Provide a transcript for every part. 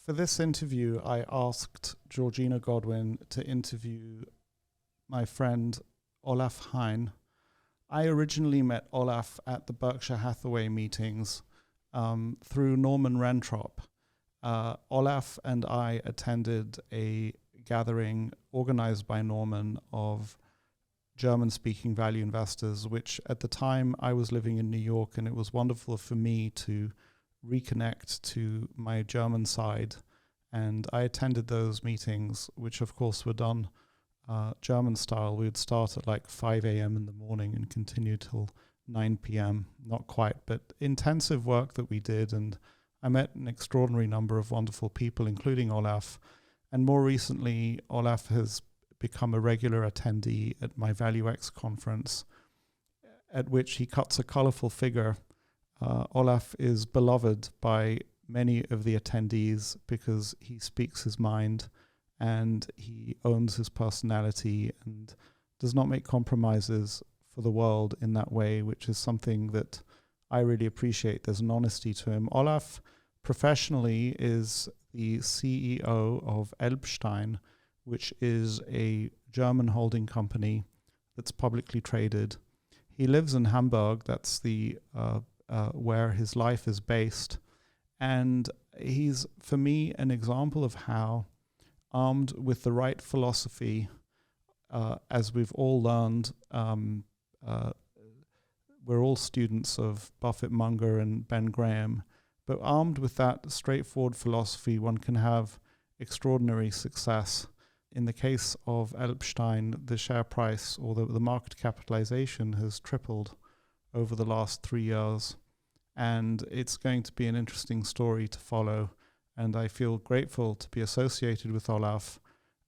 For this interview, I asked Georgina Godwin to interview my friend Olaf Hein. I originally met Olaf at the Berkshire Hathaway meetings through Norman Rentrop. Olaf and I attended a gathering organized by Norman of German-speaking value investors, which at the time I was living in New York, and it was wonderful for me to reconnect to my German side. And I attended those meetings, which of course were done German style. We would start at like 5 a.m. in the morning and continue till 9 p.m. Not quite, but intensive work that we did. And I met an extraordinary number of wonderful people, including Olaf. And more recently, Olaf has become a regular attendee at my ValueX conference, at which he cuts a colorful figure. Olaf is beloved by many of the attendees because he speaks his mind and he owns his personality and does not make compromises for the world in that way, which is something that I really appreciate. There's an honesty to him. Olaf professionally is the CEO of Elbstein, which is a German holding company that's publicly traded. He lives in Hamburg. That's the where his life is based. And he's, for me, an example of how, armed with the right philosophy, as we've all learned, we're all students of Buffett Munger and Ben Graham, but armed with that straightforward philosophy, one can have extraordinary success. In the case of Elbstein, the share price or the market capitalization has tripled over the last 3 years. And it's going to be an interesting story to follow. And I feel grateful to be associated with Olaf.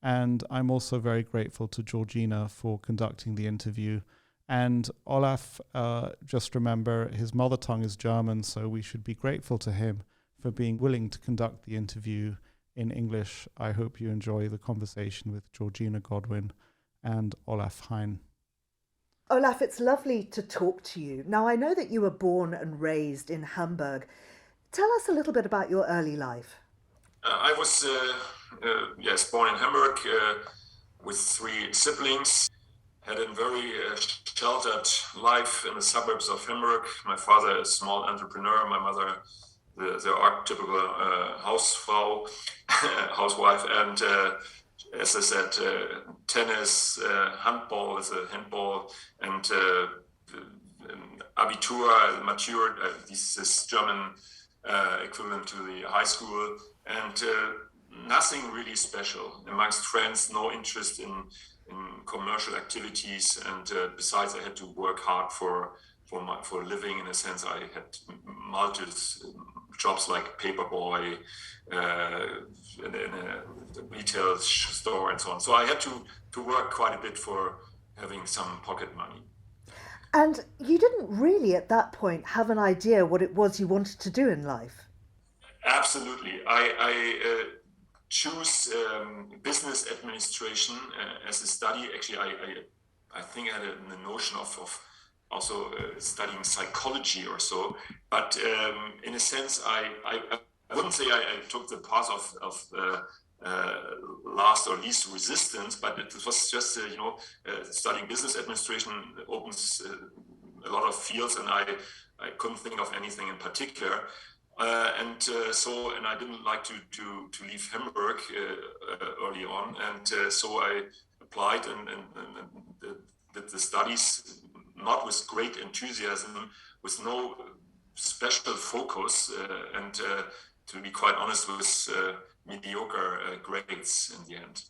And I'm also very grateful to Georgina for conducting the interview. And Olaf, just remember, his mother tongue is German, so we should be grateful to him for being willing to conduct the interview in English. I hope you enjoy the conversation with Georgina Godwin and Olaf Hein. Olaf, it's lovely to talk to you. Now, I know that you were born and raised in Hamburg. Tell us a little bit about your early life. I was born in Hamburg with 3 siblings. Had a very sheltered life in the suburbs of Hamburg. My father, a small entrepreneur. My mother, the archetypical housewife, and as I said, tennis, handball is a handball, and Abitur, matured. This is German equivalent to the high school, and nothing really special amongst friends. No interest in commercial activities, and besides, I had to work hard for living. In a sense, I had multiple jobs like paperboy in a retail store and so on. So I had to work quite a bit for having some pocket money. And you didn't really at that point have an idea what it was you wanted to do in life? Absolutely. I choose business administration as a study. Actually, I think I had the notion of also studying psychology or so. But in a sense, I wouldn't say I took the path of last or least resistance, but it was just studying business administration opens a lot of fields, and I couldn't think of anything in particular. And I didn't like to leave Hamburg early on, and so I applied and did the studies, not with great enthusiasm, with no special focus, and to be quite honest, with mediocre grades in the end.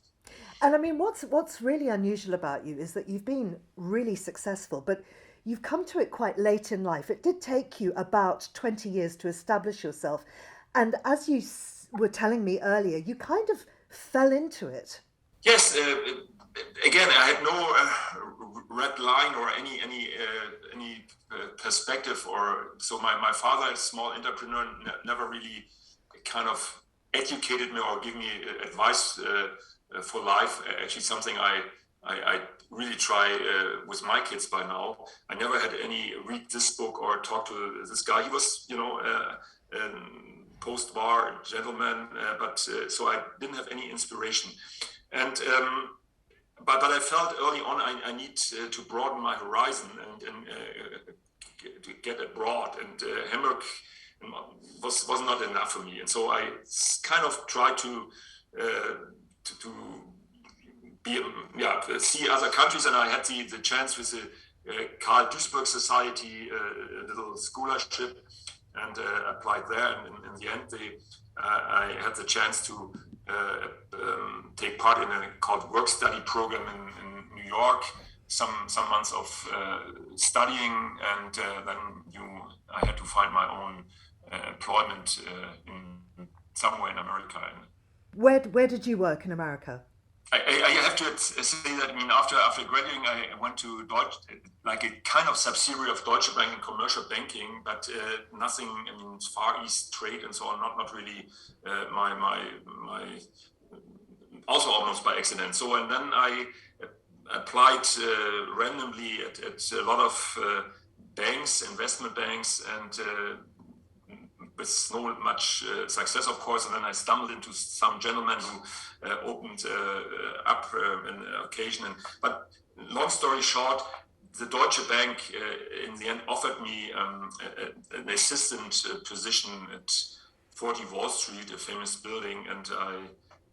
And I mean, what's really unusual about you is that you've been really successful, but you've come to it quite late in life. It did take you about 20 years to establish yourself. And as you were telling me earlier, you kind of fell into it. Yes. Again, I had no red line or any perspective. So my father, a small entrepreneur, never really kind of educated me or gave me advice for life. Actually, something I really try with my kids by now. I never had any read this book or talk to this guy. He was, post-war gentleman, but so I didn't have any inspiration. And but I felt early on I need to broaden my horizon and to get abroad. And Hamburg was not enough for me. And so I kind of tried to be, see other countries. And I had the chance with the Karl Duisberg Society, a little scholarship, and applied there. And in the end, I had the chance to take part in a called work study program in New York. Some months of studying, and then I had to find my own employment in somewhere in America. Where did you work in America? I have to say that, I mean, after graduating, I went to Deutsche, like a kind of subsidiary of Deutsche Bank in commercial banking, but nothing, I mean, Far East trade and so on, not really my also almost by accident. So, and then I applied randomly at a lot of banks, investment banks, and with not much success, of course. And then I stumbled into some gentleman who opened up an occasion. But long story short, the Deutsche Bank in the end offered me an assistant position at 40 Wall Street, a famous building, and I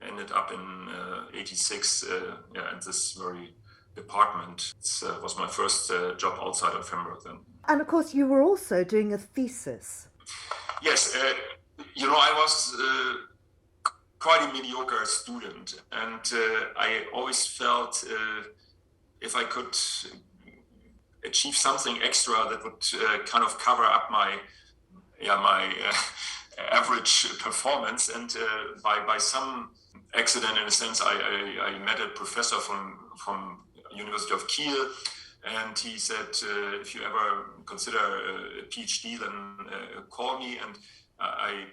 ended up in 86 in this very department. It was my first job outside of Hamburg then. And of course, you were also doing a thesis. Yes, I was quite a mediocre student, and I always felt if I could achieve something extra that would kind of cover up my average performance. And by some accident, in a sense, I met a professor from University of Kiel, and he said, if you ever consider a PhD, then call me. And I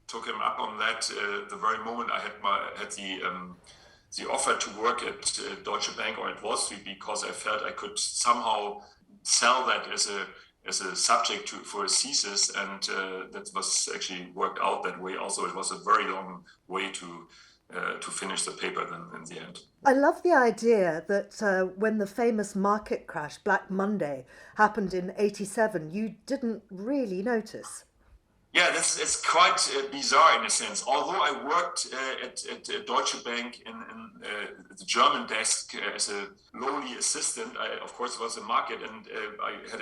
took him up on that the very moment I had the offer to work at Deutsche Bank or at Wall Street, because I felt I could somehow sell that as a subject for a thesis, and that was actually worked out that way. Also, it was a very long way to finish the paper then in the end. I love the idea that when the famous market crash, Black Monday, happened in 87, you didn't really notice. Yeah, it's quite bizarre in a sense. Although I worked at Deutsche Bank in the German desk as a lowly assistant, of course it was a market, and I had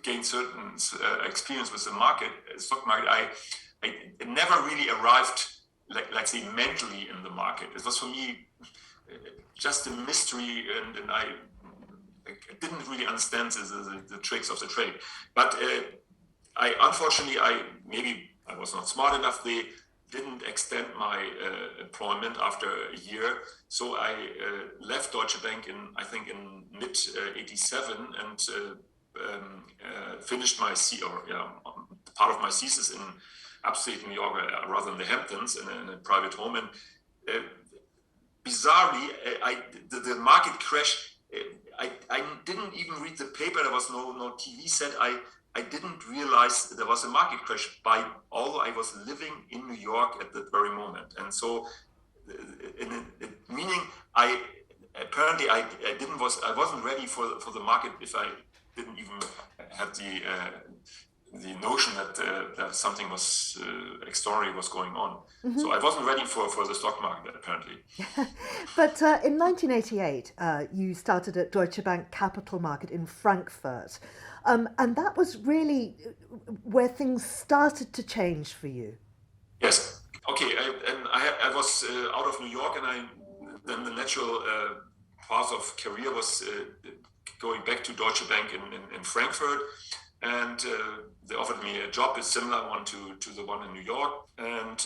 gained certain experience with the market, stock market. I never really arrived, let's say, mentally in the market. It was for me just a mystery, and I didn't really understand the tricks of the trade. But unfortunately, maybe I was not smart enough. They didn't extend my employment after a year. So I left Deutsche Bank in mid 87 and finished my part of my thesis in upstate New York, rather than the Hamptons, in a private home. And bizarrely, the market crash, I didn't even read the paper. There was no TV set. I didn't realize there was a market crash although I was living in New York at that very moment. And so, meaning I wasn't ready for the market if I didn't even have the notion that something was extraordinary was going on. Mm-hmm. So I wasn't ready for the stock market, apparently. But in 1988, you started at Deutsche Bank Capital Market in Frankfurt. And that was really where things started to change for you. Yes. Okay. I was out of New York, and then the natural path of career was going back to Deutsche Bank in Frankfurt. And they offered me a job, a similar one to the one in New York. And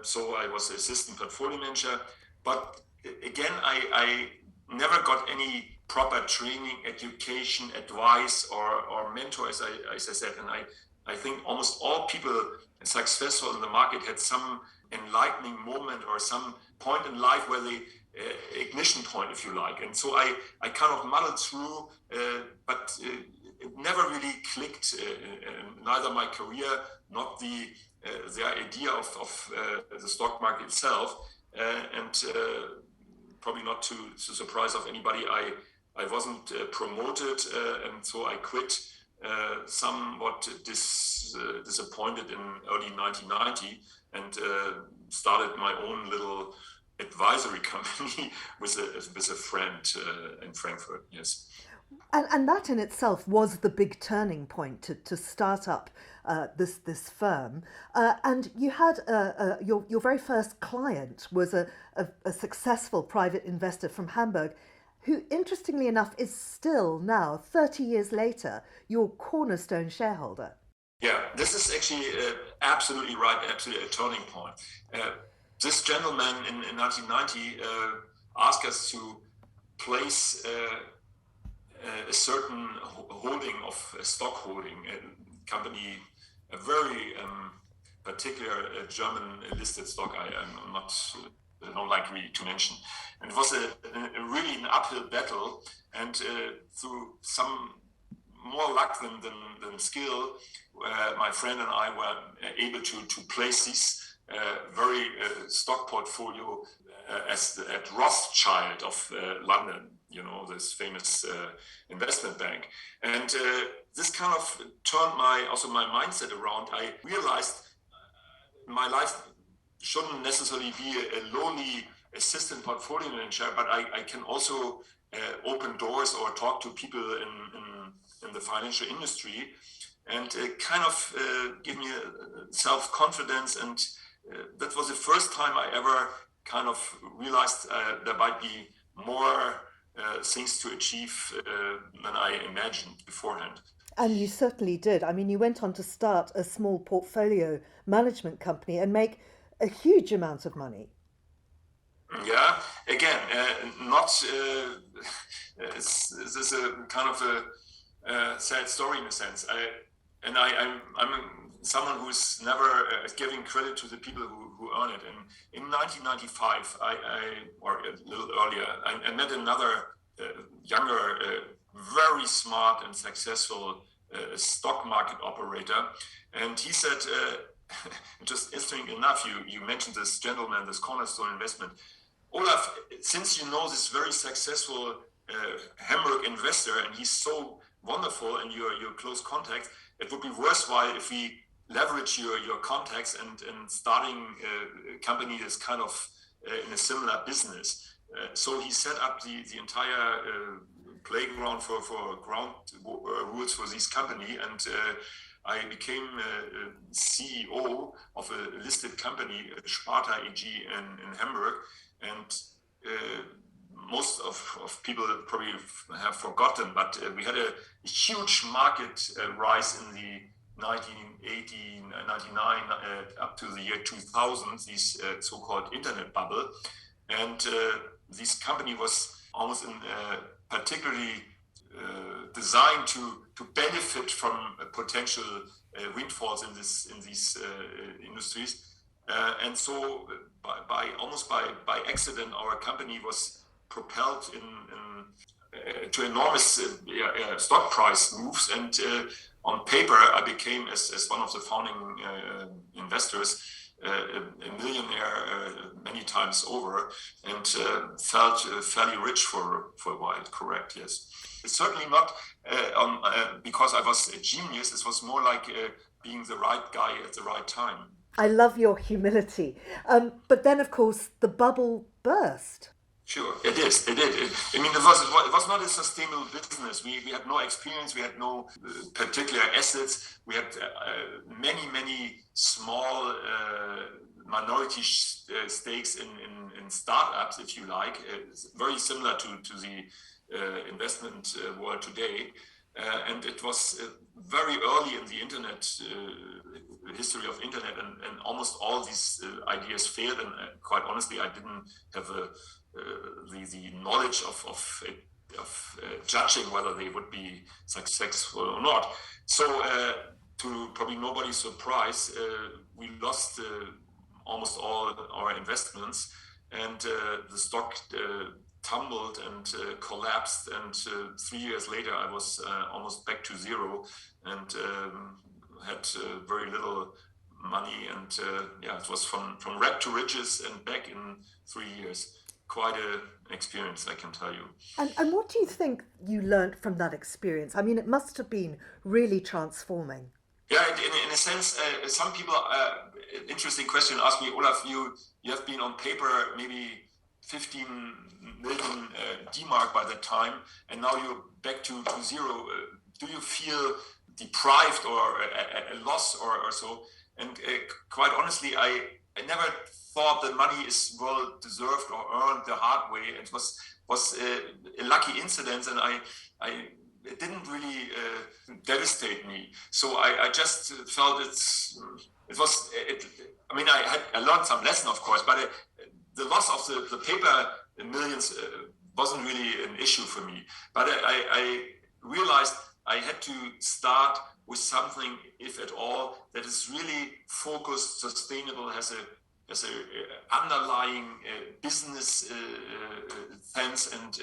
so I was assistant portfolio manager. But again, I never got any proper training, education, advice, or mentor, as I said. And I think almost all people successful in the market had some enlightening moment or some point in life where they ignition point, if you like. And so I kind of muddled through, but it never really clicked, neither my career, not the the idea of the stock market itself, and probably not to surprise of anybody, I wasn't promoted, and so I quit, somewhat disappointed in early 1990, and started my own little advisory company with a friend in Frankfurt. Yes. And that in itself was the big turning point to start up this firm. And you had your very first client was a successful private investor from Hamburg, who, interestingly enough, is still now, 30 years later, your cornerstone shareholder. Yeah, this is actually absolutely right, absolutely a turning point. This gentleman in 1990 asked us to place a certain holding of a stock holding, a company, a very particular German listed stock. I don't like really to mention. And it was really an uphill battle, and through some more luck than skill, my friend and I were able to place this very stock portfolio at Rothschild of London, this famous investment bank. And this kind of turned my mindset around. I realized my life shouldn't necessarily be a lowly assistant portfolio manager, but I can also open doors or talk to people in the financial industry, and kind of give me self-confidence. And that was the first time I ever kind of realized there might be more things to achieve than I imagined beforehand. And you certainly did. I mean, you went on to start a small portfolio management company and make a huge amount of money. Yeah, again, this is a kind of a sad story in a sense. I'm someone who's never giving credit to the people who earn it. And in 1995, or a little earlier, I met another younger, very smart and successful stock market operator. And he said, just interesting enough, you mentioned this gentleman, this cornerstone investment. Olaf, since you know this very successful Hamburg investor, and he's so wonderful and your close contact, it would be worthwhile if we leverage your contacts and starting a company that's kind of in a similar business. So he set up the entire playground for ground rules for this company, and I became CEO of a listed company, Sparta AG in Hamburg. And most of people probably have forgotten, but we had a huge market rise in the 1980, 99 up to the year 2000, this so-called internet bubble. And this company was almost particularly designed to benefit from potential windfalls in these industries. And so by accident, our company was propelled to enormous stock price moves. And on paper, I became, as one of the founding investors, a millionaire many times over, and felt fairly rich for a while. Correct? Yes. It's certainly not because I was a genius. It was more like being the right guy at the right time. I love your humility. But then, of course, the bubble burst. Sure, it did. I mean, it was not a sustainable business. We had no experience. We had no particular assets. We had many small minority stakes in startups, if you like. It's very similar to the investment world today. And it was very early in the internet history of internet, and almost all these ideas failed. And quite honestly, I didn't have the knowledge of judging whether they would be successful or not. So to probably nobody's surprise, we lost almost all our investments, and the stock tumbled and collapsed, and 3 years later I was almost back to zero, and had very little money, and it was from rag to riches and back in 3 years. Quite an experience, I can tell you. And what do you think you learned from that experience? I mean, it must have been really transforming. Yeah, in a sense, some people, interesting question, ask me, Olaf, you have been on paper maybe 15 million D-mark by that time, and now you're back to zero. Do you feel deprived or a loss or so? And quite honestly, I never thought that money is well deserved or earned the hard way. It was a lucky incident, and it didn't really devastate me. So I just felt I learned some lesson, of course, but the loss of the paper millions wasn't really an issue for me. But I realized I had to start with something, if at all, that is really focused, sustainable, has a underlying business sense, and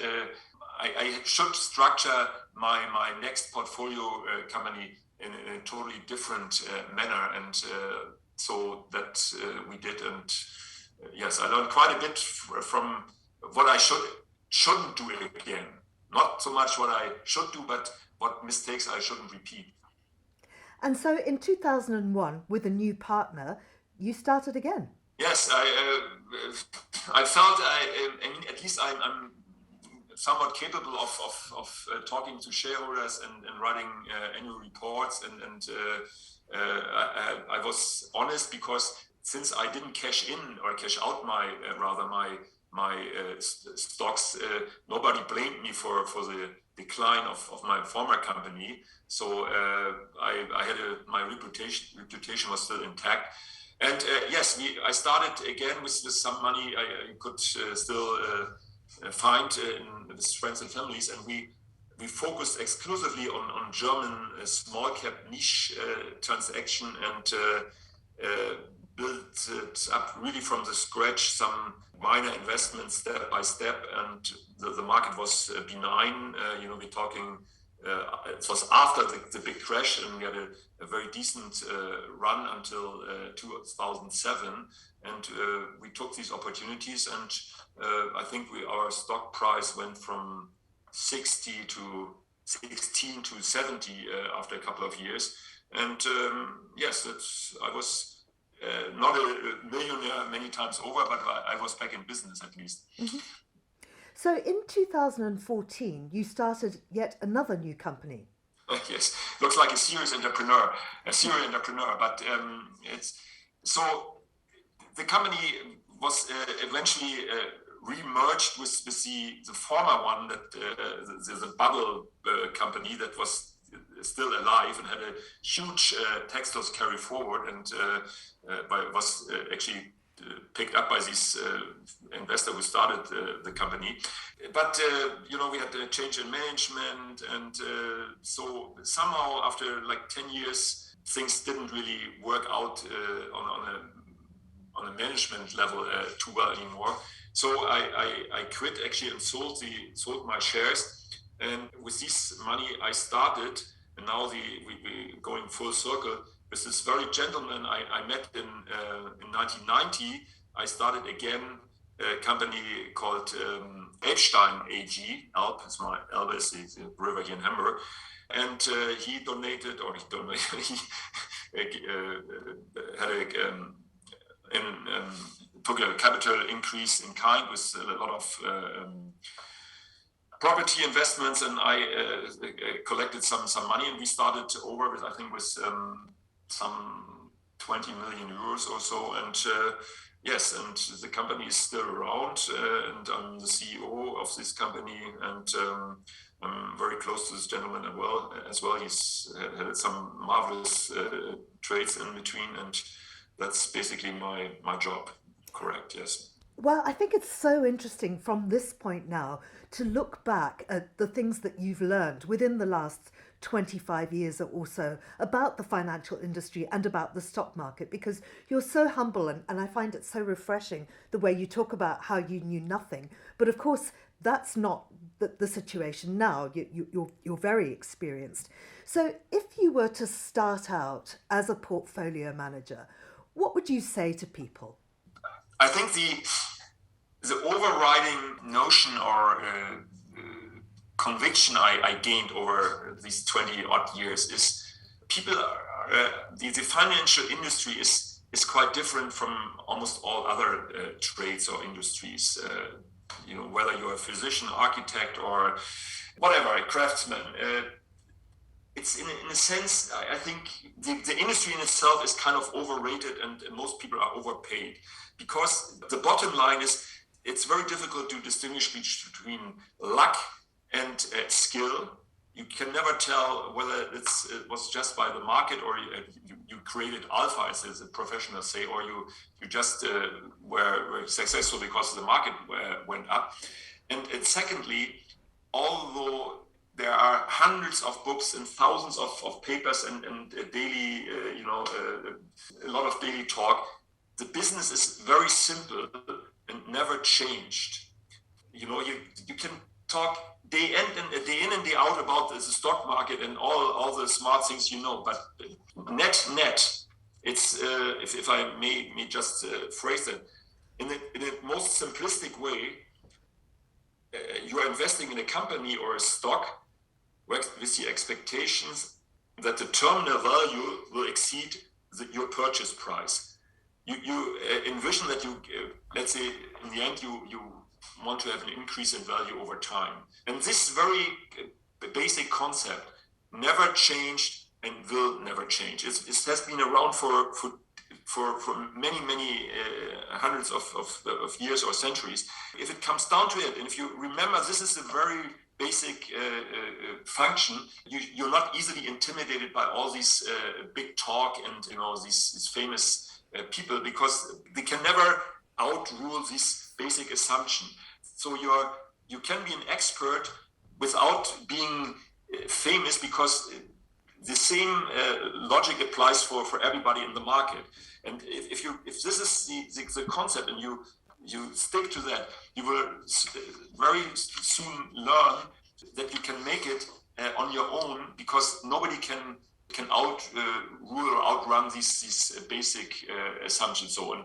I should structure my next portfolio company in a totally different manner, and so that we did. And yes, I learned quite a bit from what I shouldn't do again. Not so much what I should do, but what mistakes I shouldn't repeat. And so in 2001, with a new partner, you started again. Yes, I felt, at least I'm somewhat capable of talking to shareholders and writing annual reports, and I was honest, because since I didn't cash in or cash out my stocks, nobody blamed me for the decline of my former company. So I had my reputation was still intact. And yes, I started again with some money I could still find with friends and families, and we focused exclusively on German small cap niche transaction, and built it up really from the scratch, some minor investments step by step, and the market was benign. We're talking, it was after the big crash, and we had a very decent run until 2007, and we took these opportunities, and I think our stock price went from 60 to 16 to 70 after a couple of years. And yes, I was not a millionaire many times over, but I was back in business at least. Mm-hmm. So in 2014, you started yet another new company. Yes, looks like a serial entrepreneur, but it's so the company was eventually re-merged with the former one, that the bubble company that was still alive and had a huge tax loss carry forward, and was actually picked up by this investor who started the company. But we had a change in management, and so somehow after like 10 years, things didn't really work out on a management level too well anymore. So I quit actually and sold my shares, and with this money I started, and now we going full circle with this very gentleman I met in 1990. I started again a company called Elbstein AG. Elbe is the river here in Hamburg, and he took a capital increase in kind with a lot of property investments, and I collected some money, and we started over with, I think, with some 20 million euros or so. And yes, and the company is still around, and I'm the CEO of this company, and I'm very close to this gentleman as well. He's had some marvelous trades in between, and that's basically my job. Correct, yes. Well, I think it's so interesting from this point now to look back at the things that you've learned within the last 25 years or so about the financial industry and about the stock market, because you're so humble, and I find it so refreshing the way you talk about how you knew nothing. But of course, that's not the situation now. You're very experienced. So if you were to start out as a portfolio manager, What would you say to people? I think the overriding notion or conviction I gained over these 20 odd years is people the financial industry is quite different from almost all other trades or industries. Whether you're a physician, architect, or whatever, a craftsman. It's in a sense, I think the industry in itself is kind of overrated, and most people are overpaid, because the bottom line is it's very difficult to distinguish between luck and skill. You can never tell whether it was just by the market, or you created alpha, as a professional say, or you just were successful because the market went up. And secondly, although there are hundreds of books and thousands of papers and daily, a lot of daily talk, the business is very simple and never changed. You can talk day in and day out about the stock market and all the smart things, but net, it's if I may just phrase it in the most simplistic way, you are investing in a company or a stock with the expectations that the terminal value will exceed your purchase price. You envision that let's say in the end you want to have an increase in value over time. And this very basic concept never changed and will never change. It has been around for many hundreds of years or centuries. If it comes down to it, and if you remember, this is a very basic function. You're not easily intimidated by all these big talk and these famous people, because they can never outrule this basic assumption. So you can be an expert without being famous, because the same logic applies for everybody in the market. And if this is the concept, and you stick to that, you will very soon learn that you can make it on your own, because nobody can outrule or outrun these basic assumptions. So, and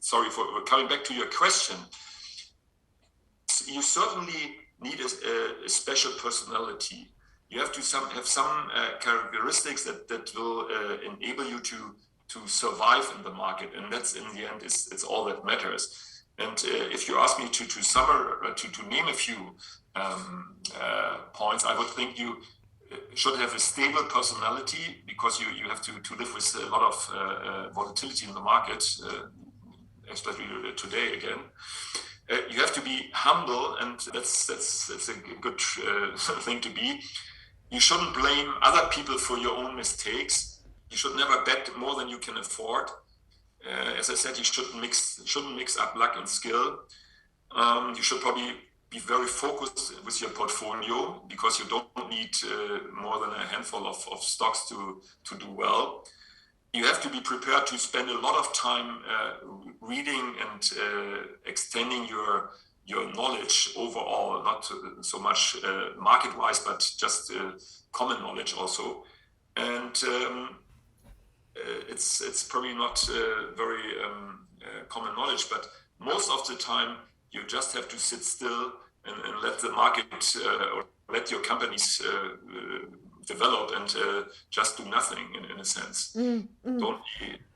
sorry for coming back to your question. You certainly need a special personality. You have to have some characteristics that will enable you to survive in the market, and that's in the end it's all that matters. And if you ask me to name a few points, I would think you should have a stable personality, because you have to live with a lot of volatility in the market, especially today again. You have to be humble, and that's a good thing to be. You shouldn't blame other people for your own mistakes. You should never bet more than you can afford. As I said, you shouldn't mix up luck and skill. You should probably be very focused with your portfolio, because you don't need more than a handful of stocks to do well. You have to be prepared to spend a lot of time reading and extending your knowledge overall, not so much market-wise, but just common knowledge also. And it's probably not very common knowledge, but most of the time you just have to sit still and let the market or let your companies develop, and just do nothing in a sense.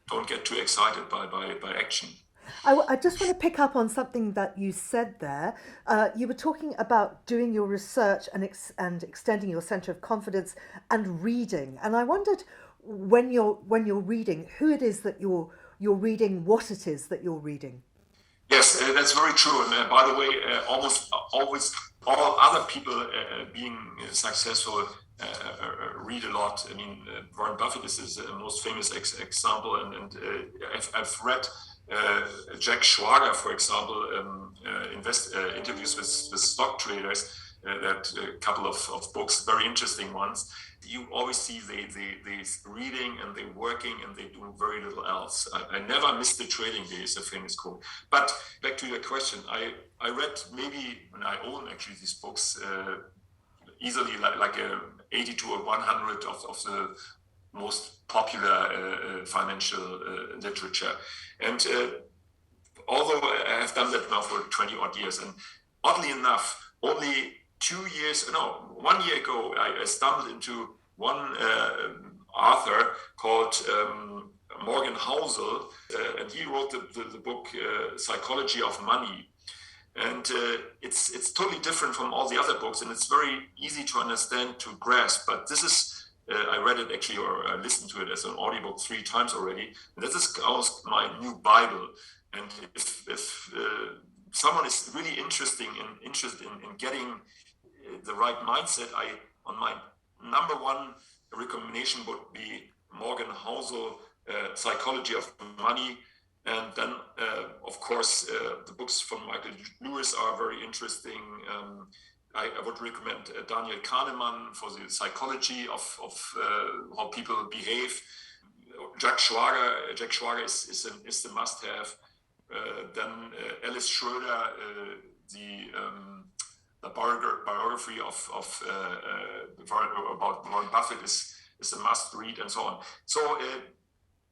Don't get too excited by action. I just want to pick up on something that you said there. You were talking about doing your research and extending your center of confidence and reading. And I wondered, when you're reading, who it is that you're reading, what it is that you're reading. Yes, that's very true. And by the way, almost always all other people being successful read a lot. I mean, Warren Buffett is the most famous example, and I've read Jack Schwager, for example, interviews with stock traders. That a couple of books, very interesting ones. You always see they reading and they working and they do very little else. I never miss the trading day is a famous quote. But back to your question, I read maybe, and I own actually these books, easily like 80 to 100 of the most popular financial literature. And although I have done that now for 20 odd years, and oddly enough, only 1 year ago, I stumbled into one author called Morgan Housel, and he wrote the book Psychology of Money. And it's totally different from all the other books, and it's very easy to understand, to grasp. But this is, I read it actually, or I listened to it as an audiobook 3 times already. And this is my new Bible. And if someone is really interested in getting the right mindset, on my number 1 recommendation would be Morgan Housel, Psychology of Money. And then, of course, the books from Michael Lewis are very interesting. I would recommend Daniel Kahneman for the psychology of how people behave. Jack Schwager is the must-have. Then Alice Schroeder, the biography about Warren Buffett is a must-read, and so on. So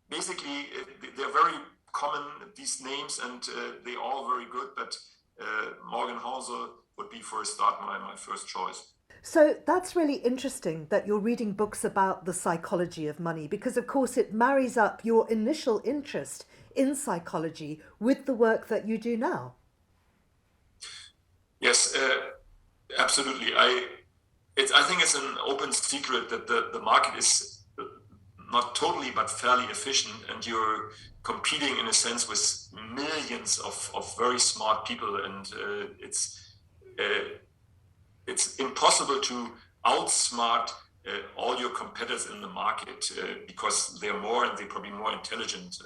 basically, they're very common, these names, and they're all very good, but Morgan Housel would be, for a start, my first choice. So that's really interesting that you're reading books about the psychology of money, because of course it marries up your initial interest in psychology with the work that you do now. Yes, absolutely. I think it's an open secret that the market is not totally, but fairly efficient, and you're competing in a sense with millions of very smart people, and it's impossible to outsmart all your competitors in the market because they're more, and they're probably more intelligent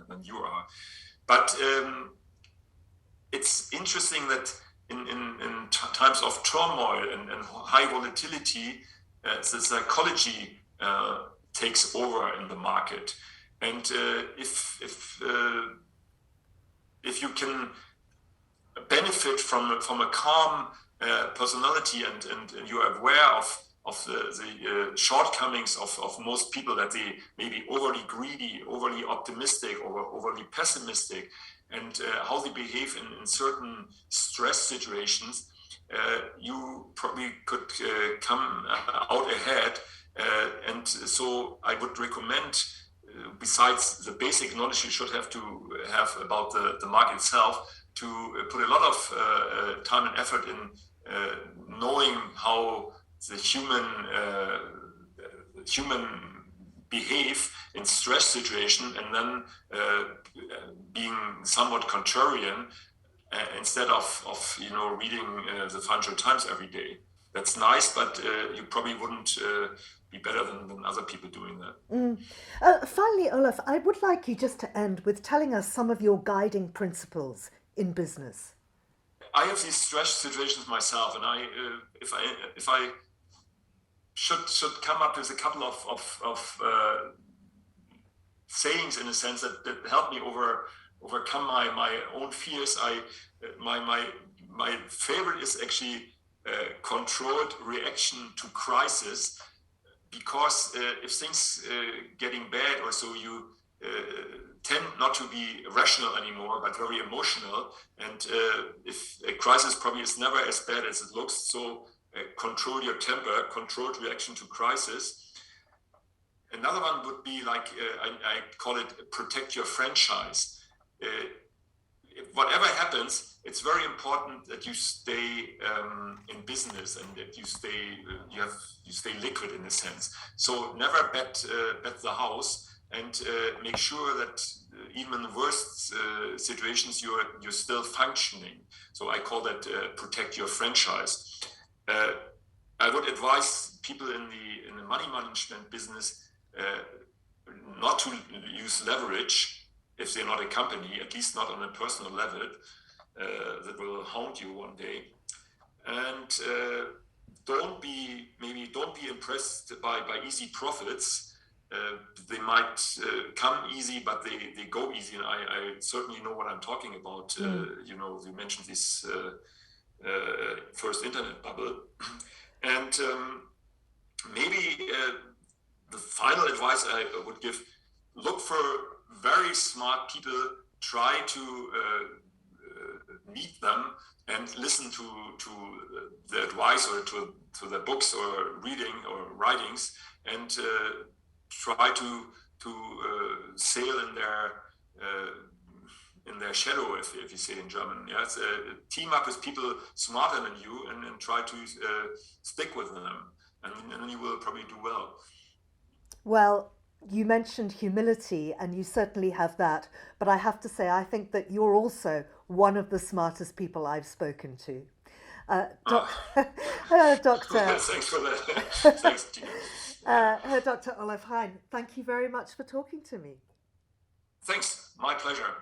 than you are. But it's interesting that in times of turmoil and high volatility, the psychology takes over in the market. And if you can benefit from a calm personality, and you are aware of the shortcomings of most people, that they may be overly greedy, overly optimistic, or overly pessimistic, and how they behave in certain stress situations, you probably could come out ahead. And so I would recommend, besides the basic knowledge you should have about the market itself, to put a lot of time and effort in knowing how the human behave in stress situation, and then being somewhat contrarian instead of reading the Financial Times every day. That's nice, but you probably wouldn't be better than other people doing that. Finally, Olaf, I would like you just to end with telling us some of your guiding principles in business. I have these stress situations myself, and if I should come up with a couple of sayings, in a sense, that help me overcome my own fears. My favorite is actually controlled reaction to crisis, because if things getting bad, or so, you tend not to be rational anymore, but very emotional. And if a crisis probably is never as bad as it looks, so control your temper, controlled reaction to crisis. Another one would be like, I call it protect your franchise. Whatever happens, it's very important that you stay in business, and that you stay liquid, in a sense. So never bet the house, and make sure that even in the worst situations, you're still functioning. So I call that protect your franchise. I would advise people in the money management business not to use leverage if they're not a company, at least not on a personal level, that will haunt you one day. And don't be impressed by easy profits. They might come easy, but they go easy. And I certainly know what I'm talking about. You mentioned this first internet bubble. And maybe the final advice I would give: look for very smart people, try to meet them and listen to the advice or to their books or reading or writings, and try to sail in their shadow, if you say in German. Yeah, team up with people smarter than you, and try to stick with them, and then you will probably do well. Well, you mentioned humility, and you certainly have that. But I have to say, I think that you're also one of the smartest people I've spoken to. Doctor. Thanks for that. Thanks, Gina. Dr. Olaf Hein, thank you very much for talking to me. Thanks, my pleasure.